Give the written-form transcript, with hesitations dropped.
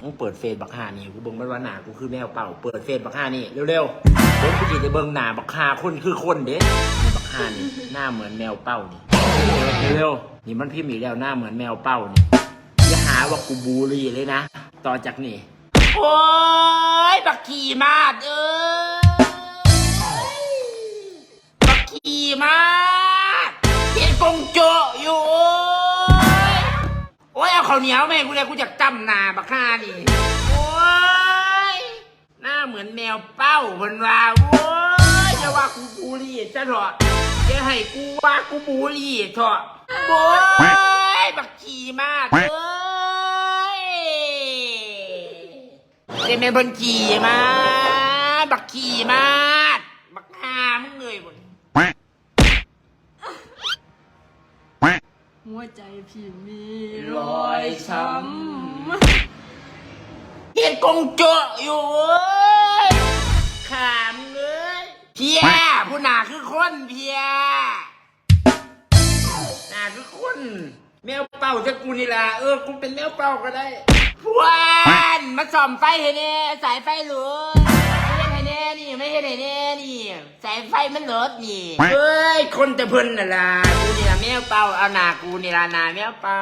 มึงเปิดเฟซบักฮานี่กูเบิ่งมันว่าหนากูคือแมวเป่าเปิดเฟซบักฮานี่เร็วๆผมกูจะเบิ่งหนาบักฮาคนคือคนเด้บักฮานี่หน้าเหมือนแมวเป่านี่เร็วๆนี่มันพิมพ์อีกแล้วหน้าเหมือนแมวเป่านี่อย่าหาว่ากูบูลลี่เลยนะต่อจากนี้โอ้ยบักขี่มาดบักขี่มาดเห็นกงโจอยู่โอ้ยเอาข้าวเหนียวแม่กูเลยกูจะจำหน้าบักฮานี่โอ้ยหน้าเหมือนแมวเป้าเพิ่นว่าโอ้ยอย่าว่ากูบูลลี่ซะเถอะอย่าให้กูว่ากูบูลลี่เถอะโอ้ยบักขี่มาดเดี๋ยวแม่บนขี่มาบักขี่มาบักฮามึงเลยบ่หัวใจพี่มีรรอ อย ย ช้ ช้ ำเห็นกงโจอยู่ขามเลยเพียผู้หนาคือคนเพียหนาคือคนแมวเป่าจะกูนี่ล่ะกูเป็นแมวเป่าก็ได้พวนมาส่อมไฟให้แน่สายไฟหลุดไม่ให้แน่นี่ไม่ให้แน่นี่สายไฟมันหลุดนี่เฮ้ยคนแต่เพิ่นน่ะล่ะกูนี่ล่ะแมวเป่าเอาหนากูนี่ล่ะหนาแมวเป่า